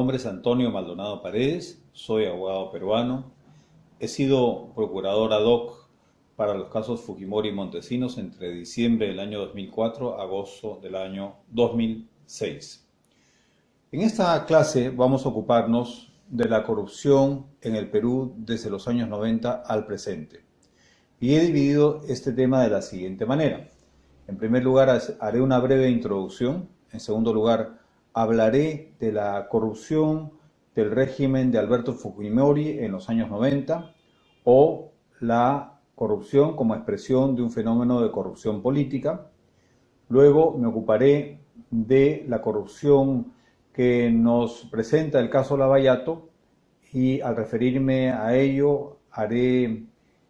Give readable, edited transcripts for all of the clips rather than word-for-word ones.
nombre es Antonio Maldonado Paredes, soy abogado peruano. He sido procurador ad hoc para los casos Fujimori y Montesinos entre diciembre del año 2004 a agosto del año 2006. En esta clase vamos a ocuparnos de la corrupción en el Perú desde los años 90 al presente. Y he dividido este tema de la siguiente manera. En primer lugar, haré una breve introducción. En segundo lugar, hablaré de la corrupción del régimen de Alberto Fujimori en los años 90 o la corrupción como expresión de un fenómeno de corrupción política. Luego me ocuparé de la corrupción que nos presenta el caso Lavallato y al referirme a ello haré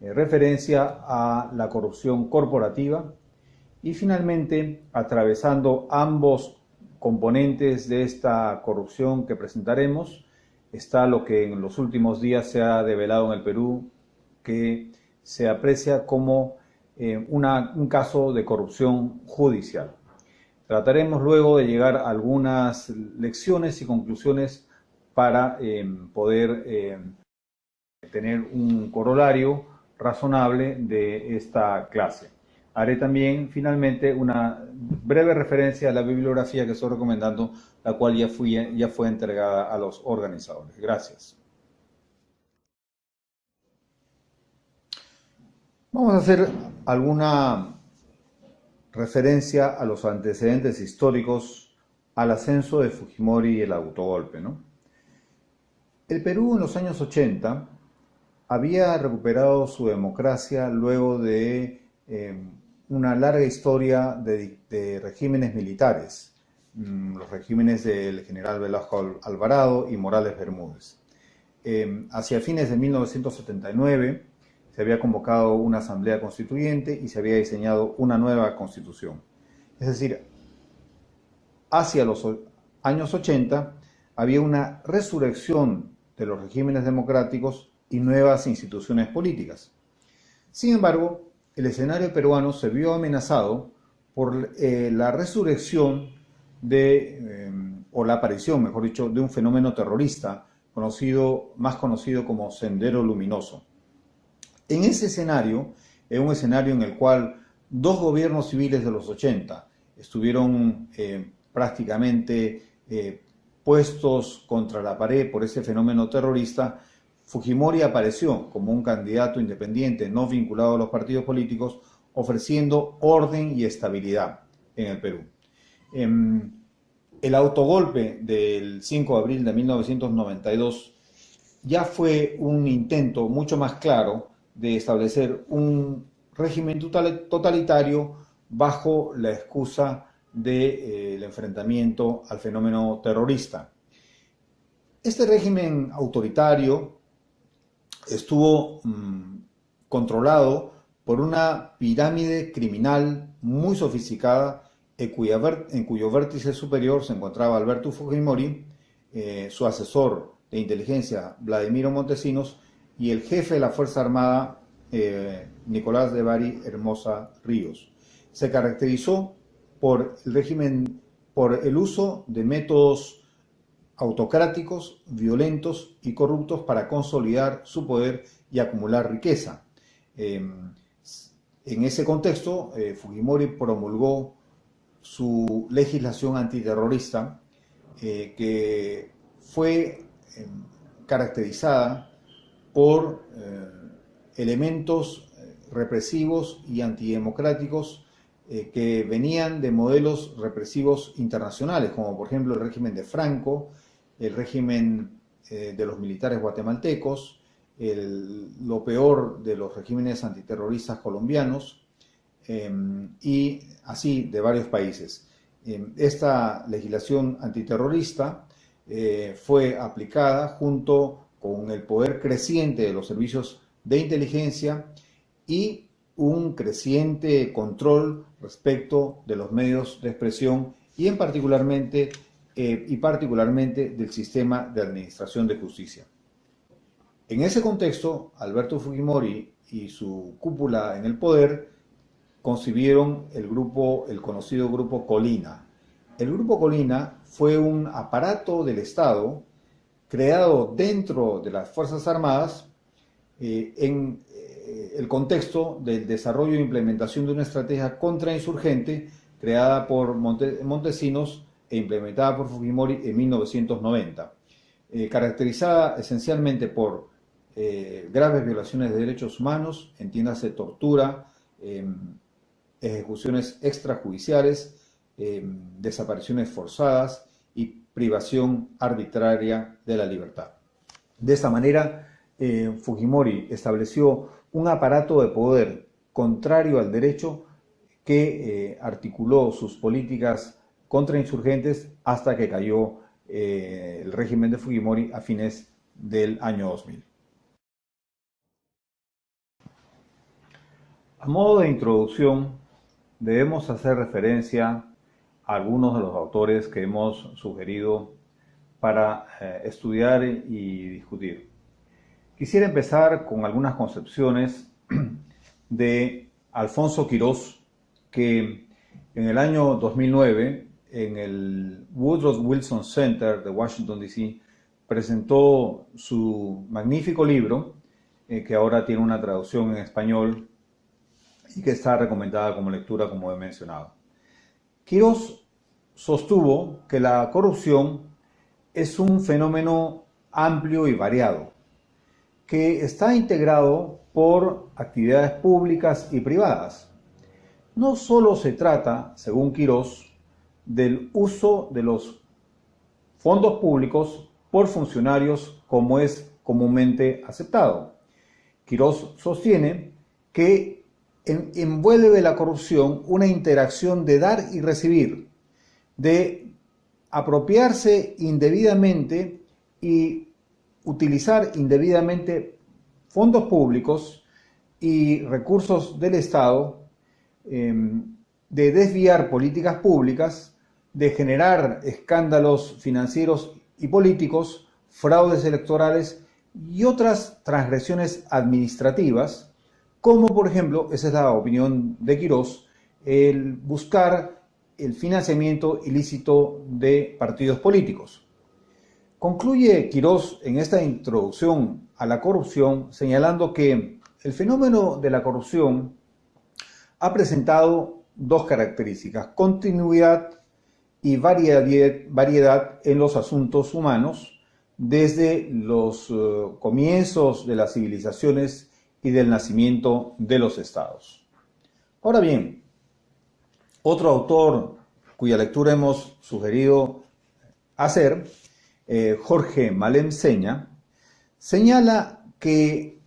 referencia a la corrupción corporativa y finalmente, atravesando ambos componentes de esta corrupción que presentaremos, está lo que en los últimos días se ha develado en el Perú, que se aprecia como un caso de corrupción judicial. Trataremos luego de llegar a algunas lecciones y conclusiones para poder tener un corolario razonable de esta clase. Haré también, finalmente, una breve referencia a la bibliografía que estoy recomendando, la cual ya fue entregada a los organizadores. Gracias. Vamos a hacer alguna referencia a los antecedentes históricos al ascenso de Fujimori y el autogolpe, ¿no? El Perú en los años 80 había recuperado su democracia luego de una larga historia de regímenes militares, los regímenes del general Velasco Alvarado y Morales Bermúdez. Hacia fines de 1979 se había convocado una asamblea constituyente y se había diseñado una nueva constitución. Es decir, hacia los años 80 había una resurrección de los regímenes democráticos y nuevas instituciones políticas. Sin embargo, el escenario peruano se vio amenazado por la resurrección o la aparición, mejor dicho, de un fenómeno terrorista más conocido como Sendero Luminoso. En ese escenario, en un escenario en el cual dos gobiernos civiles de los 80 estuvieron prácticamente puestos contra la pared por ese fenómeno terrorista, Fujimori apareció como un candidato independiente no vinculado a los partidos políticos, ofreciendo orden y estabilidad en el Perú. El autogolpe del 5 de abril de 1992 ya fue un intento mucho más claro de establecer un régimen totalitario bajo la excusa del enfrentamiento al fenómeno terrorista. Este régimen autoritario estuvo controlado por una pirámide criminal muy sofisticada en cuyo vértice superior se encontraba Alberto Fujimori, su asesor de inteligencia Vladimiro Montesinos y el jefe de la Fuerza Armada Nicolás de Bari Hermosa Ríos. Se caracterizó por el uso de métodos autocráticos, violentos y corruptos para consolidar su poder y acumular riqueza. En ese contexto, Fujimori promulgó su legislación antiterrorista, que fue caracterizada por elementos represivos y antidemocráticos que venían de modelos represivos internacionales, como por ejemplo el régimen de Franco, el régimen de los militares guatemaltecos, lo peor de los regímenes antiterroristas colombianos y así de varios países. Esta legislación antiterrorista fue aplicada junto con el poder creciente de los servicios de inteligencia y un creciente control respecto de los medios de expresión y particularmente del sistema de administración de justicia. En ese contexto, Alberto Fujimori y su cúpula en el poder concibieron el conocido Grupo Colina. El Grupo Colina fue un aparato del Estado creado dentro de las Fuerzas Armadas en el contexto del desarrollo e implementación de una estrategia contrainsurgente creada por Montesinos e implementada por Fujimori en 1990, caracterizada esencialmente por graves violaciones de derechos humanos, entiéndase tortura, ejecuciones extrajudiciales, desapariciones forzadas y privación arbitraria de la libertad. De esta manera, Fujimori estableció un aparato de poder contrario al derecho que articuló sus políticas contrainsurgentes hasta que cayó el régimen de Fujimori a fines del año 2000. A modo de introducción, debemos hacer referencia a algunos de los autores que hemos sugerido para estudiar y discutir. Quisiera empezar con algunas concepciones de Alfonso Quirós, que en el año 2009, en el Woodrow Wilson Center de Washington, D.C., presentó su magnífico libro, que ahora tiene una traducción en español y que está recomendada como lectura, como he mencionado. Quirós sostuvo que la corrupción es un fenómeno amplio y variado, que está integrado por actividades públicas y privadas. No solo se trata, según Quirós, del uso de los fondos públicos por funcionarios como es comúnmente aceptado. Quirós sostiene que envuelve la corrupción una interacción de dar y recibir, de apropiarse indebidamente y utilizar indebidamente fondos públicos y recursos del Estado, de desviar políticas públicas, de generar escándalos financieros y políticos, fraudes electorales y otras transgresiones administrativas, como por ejemplo, esa es la opinión de Quirós, el buscar el financiamiento ilícito de partidos políticos. Concluye Quirós en esta introducción a la corrupción señalando que el fenómeno de la corrupción ha presentado dos características: continuidad y variedad en los asuntos humanos desde los comienzos de las civilizaciones y del nacimiento de los estados. Ahora bien, otro autor cuya lectura hemos sugerido hacer, Jorge Malem Seña, señala que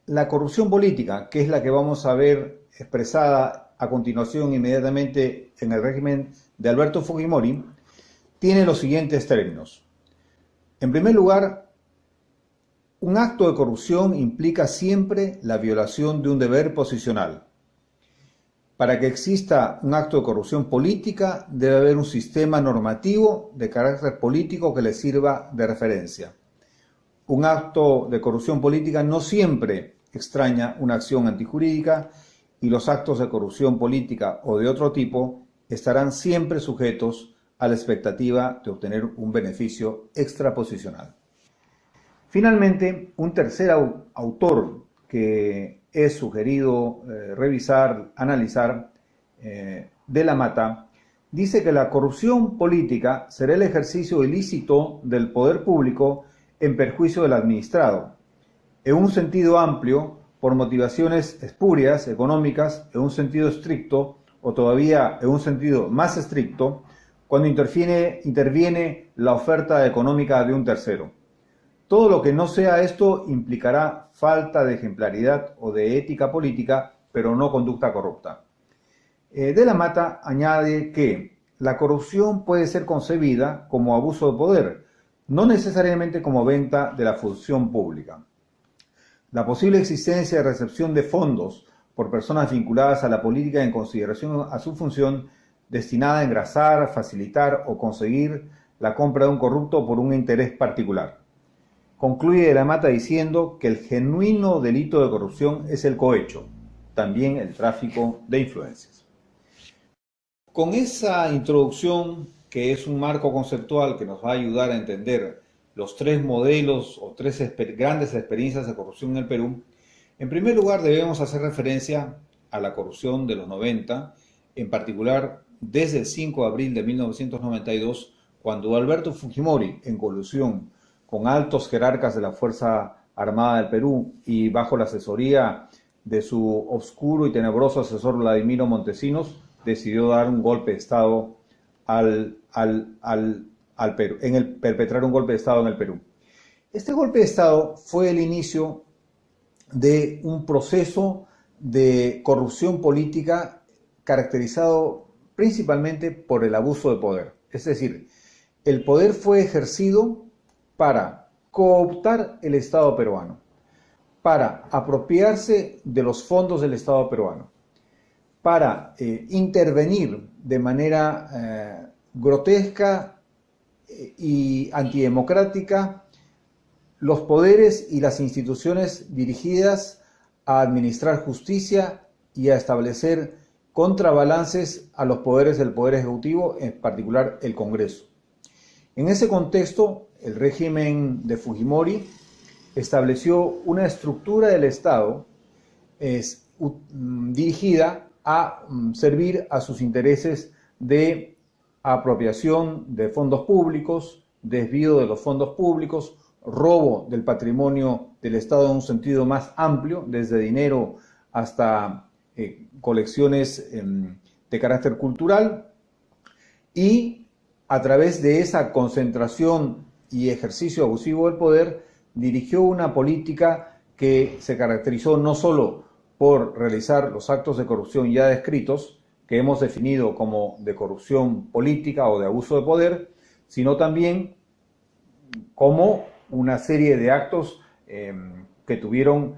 la corrupción política, que es la que vamos a ver expresada a continuación inmediatamente en el régimen de Alberto Fujimori, tiene los siguientes términos. En primer lugar, un acto de corrupción implica siempre la violación de un deber posicional. Para que exista un acto de corrupción política, debe haber un sistema normativo de carácter político que le sirva de referencia. Un acto de corrupción política no siempre extraña una acción antijurídica y los actos de corrupción política o de otro tipo estarán siempre sujetos a la expectativa de obtener un beneficio extraposicional. Finalmente, un tercer autor que he sugerido revisar, analizar, de la Mata, dice que la corrupción política será el ejercicio ilícito del poder público en perjuicio del administrado, en un sentido amplio, por motivaciones espurias, económicas, en un sentido estricto, o todavía en un sentido más estricto, cuando interviene la oferta económica de un tercero. Todo lo que no sea esto implicará falta de ejemplaridad o de ética política, pero no conducta corrupta. De la Mata añade que la corrupción puede ser concebida como abuso de poder, no necesariamente como venta de la función pública. La posible existencia de recepción de fondos por personas vinculadas a la política en consideración a su función destinada a engrasar, facilitar o conseguir la compra de un corrupto por un interés particular. Concluye de la Mata diciendo que el genuino delito de corrupción es el cohecho, también el tráfico de influencias. Con esa introducción, que es un marco conceptual que nos va a ayudar a entender los tres modelos o tres grandes experiencias de corrupción en el Perú, en primer lugar debemos hacer referencia a la corrupción de los 90, en particular desde el 5 de abril de 1992, cuando Alberto Fujimori, en colusión con altos jerarcas de la Fuerza Armada del Perú y bajo la asesoría de su oscuro y tenebroso asesor Vladimiro Montesinos, decidió dar un golpe de Estado al Perú, perpetrar un golpe de Estado en el Perú. Este golpe de Estado fue el inicio de un proceso de corrupción política caracterizado principalmente por el abuso de poder. Es decir, el poder fue ejercido para cooptar el Estado peruano, para apropiarse de los fondos del Estado peruano, para intervenir de manera grotesca y antidemocrática los poderes y las instituciones dirigidas a administrar justicia y a establecer contrabalances a los poderes del Poder Ejecutivo, en particular el Congreso. En ese contexto, el régimen de Fujimori estableció una estructura del Estado dirigida a servir a sus intereses de apropiación de fondos públicos, desvío de los fondos públicos, robo del patrimonio del Estado en un sentido más amplio, desde dinero hasta colecciones de carácter cultural, y a través de esa concentración y ejercicio abusivo del poder, dirigió una política que se caracterizó no solo por realizar los actos de corrupción ya descritos, que hemos definido como de corrupción política o de abuso de poder, sino también como una serie de actos que tuvieron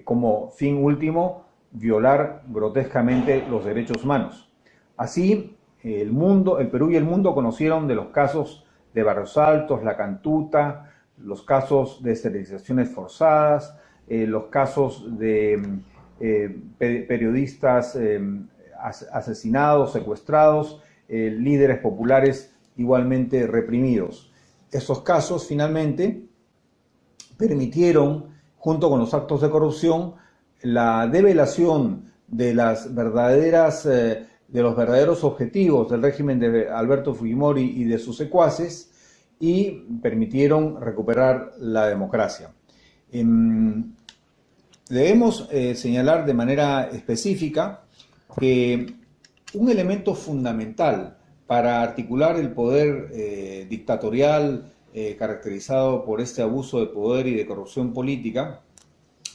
como fin último violar grotescamente los derechos humanos. Así, el Perú y el mundo conocieron de los casos de Barrios Altos, La Cantuta, los casos de esterilizaciones forzadas, los casos de periodistas asesinados, secuestrados, líderes populares igualmente reprimidos. Estos casos finalmente permitieron, junto con los actos de corrupción, la develación de los verdaderos objetivos del régimen de Alberto Fujimori y de sus secuaces, y permitieron recuperar la democracia. Debemos señalar de manera específica que un elemento fundamental para articular el poder dictatorial caracterizado por este abuso de poder y de corrupción política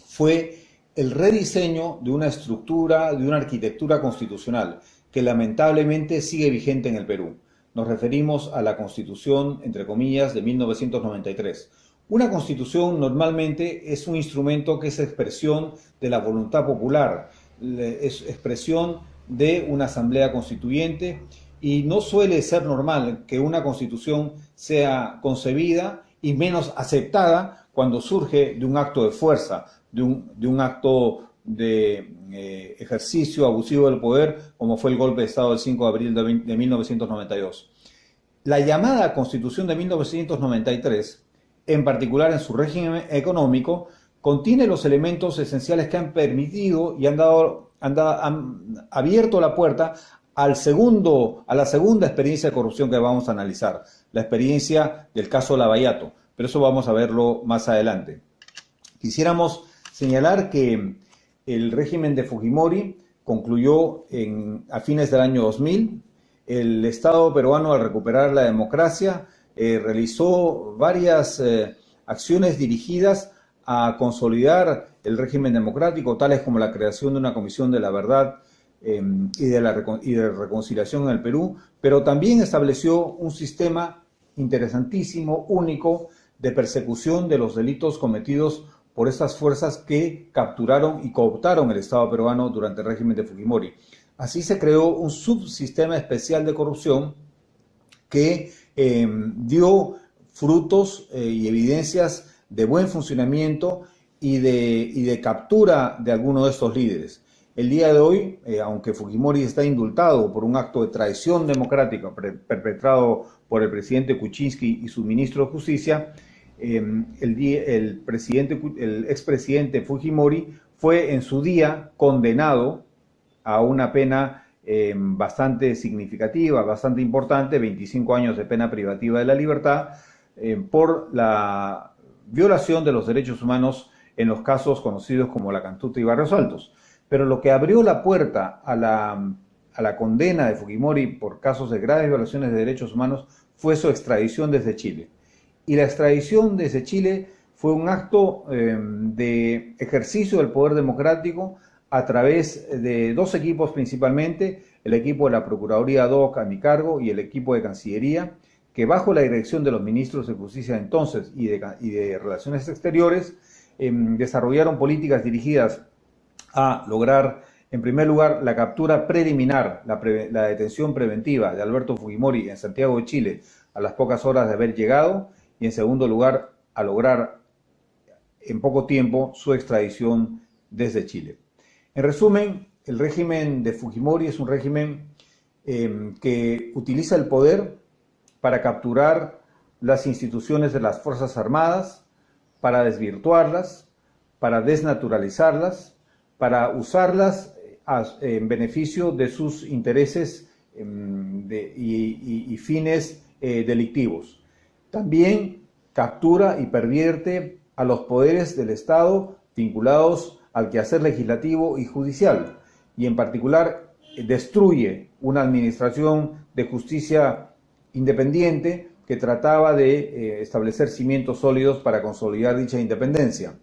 fue el rediseño de una estructura, de una arquitectura constitucional que lamentablemente sigue vigente en el Perú. Nos referimos a la Constitución, entre comillas, de 1993. Una constitución normalmente es un instrumento que es expresión de la voluntad popular, es expresión de una asamblea constituyente, y no suele ser normal que una constitución sea concebida y menos aceptada cuando surge de un acto de fuerza, de un acto de ejercicio abusivo del poder, como fue el golpe de Estado del 5 de abril de 1992. La llamada Constitución de 1993, en particular en su régimen económico, contiene los elementos esenciales que han permitido y han abierto la puerta a la segunda experiencia de corrupción que vamos a analizar, la experiencia del caso Lavallato, pero eso vamos a verlo más adelante. Quisiéramos señalar que el régimen de Fujimori concluyó a fines del año 2000. El Estado peruano, al recuperar la democracia, realizó varias acciones dirigidas a consolidar el régimen democrático, tales como la creación de una comisión de la verdad y de reconciliación en el Perú, pero también estableció un sistema interesantísimo, único, de persecución de los delitos cometidos por estas fuerzas que capturaron y cooptaron el Estado peruano durante el régimen de Fujimori. Así se creó un subsistema especial de corrupción que dio frutos y evidencias de buen funcionamiento y de captura de algunos de estos líderes. El día de hoy, aunque Fujimori está indultado por un acto de traición democrática perpetrado por el presidente Kuczynski y su ministro de Justicia, el expresidente Fujimori fue en su día condenado a una pena bastante significativa, bastante importante, 25 años de pena privativa de la libertad, por la violación de los derechos humanos en los casos conocidos como La Cantuta y Barrios Altos. Pero lo que abrió la puerta a la condena de Fujimori por casos de graves violaciones de derechos humanos fue su extradición desde Chile. Y la extradición desde Chile fue un acto de ejercicio del poder democrático a través de dos equipos principalmente, el equipo de la Procuraduría ad hoc a mi cargo y el equipo de Cancillería, que bajo la dirección de los ministros de Justicia entonces y de Relaciones Exteriores, desarrollaron políticas dirigidas a lograr, en primer lugar, la captura preliminar, la detención preventiva de Alberto Fujimori en Santiago de Chile a las pocas horas de haber llegado, y en segundo lugar, a lograr en poco tiempo su extradición desde Chile. En resumen, el régimen de Fujimori es un régimen que utiliza el poder para capturar las instituciones de las Fuerzas Armadas, para desvirtuarlas, para desnaturalizarlas, para usarlas en beneficio de sus intereses y fines delictivos. También captura y pervierte a los poderes del Estado vinculados al quehacer legislativo y judicial, y en particular destruye una administración de justicia independiente que trataba de establecer cimientos sólidos para consolidar dicha independencia.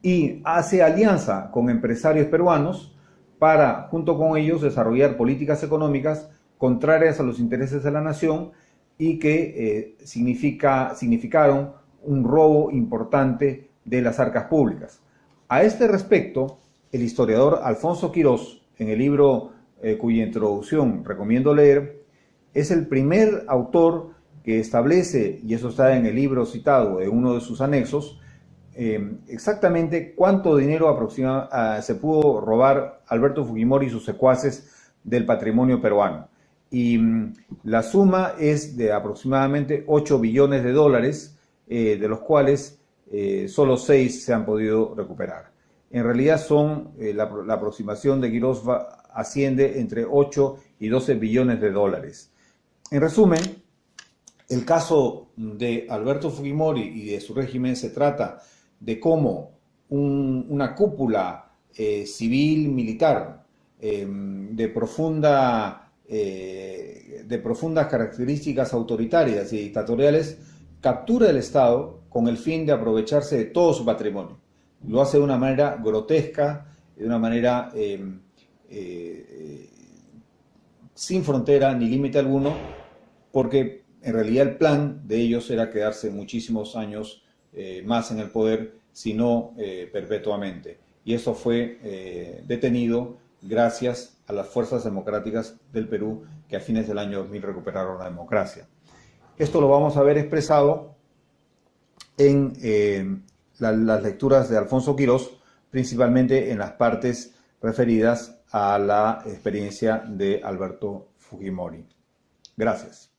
Y hace alianza con empresarios peruanos para, junto con ellos, desarrollar políticas económicas contrarias a los intereses de la nación y que significaron un robo importante de las arcas públicas. A este respecto, el historiador Alfonso Quirós, en el libro cuya introducción recomiendo leer, es el primer autor que establece, y eso está en el libro citado en uno de sus anexos, exactamente cuánto dinero se pudo robar Alberto Fujimori y sus secuaces del patrimonio peruano. Y la suma es de aproximadamente 8 billones de dólares, de los cuales solo 6 se han podido recuperar. En realidad la aproximación de Quirós asciende entre 8 y 12 billones de dólares. En resumen, el caso de Alberto Fujimori y de su régimen se trata de cómo una cúpula civil-militar de profundas características autoritarias y dictatoriales captura el Estado con el fin de aprovecharse de todo su patrimonio. Lo hace de una manera grotesca, de una manera sin frontera ni límite alguno, porque en realidad el plan de ellos era quedarse muchísimos años más en el poder, si no perpetuamente. Y eso fue detenido gracias a las fuerzas democráticas del Perú que a fines del año 2000 recuperaron la democracia. Esto lo vamos a ver expresado en las lecturas de Alfonso Quirós, principalmente en las partes referidas a la experiencia de Alberto Fujimori. Gracias.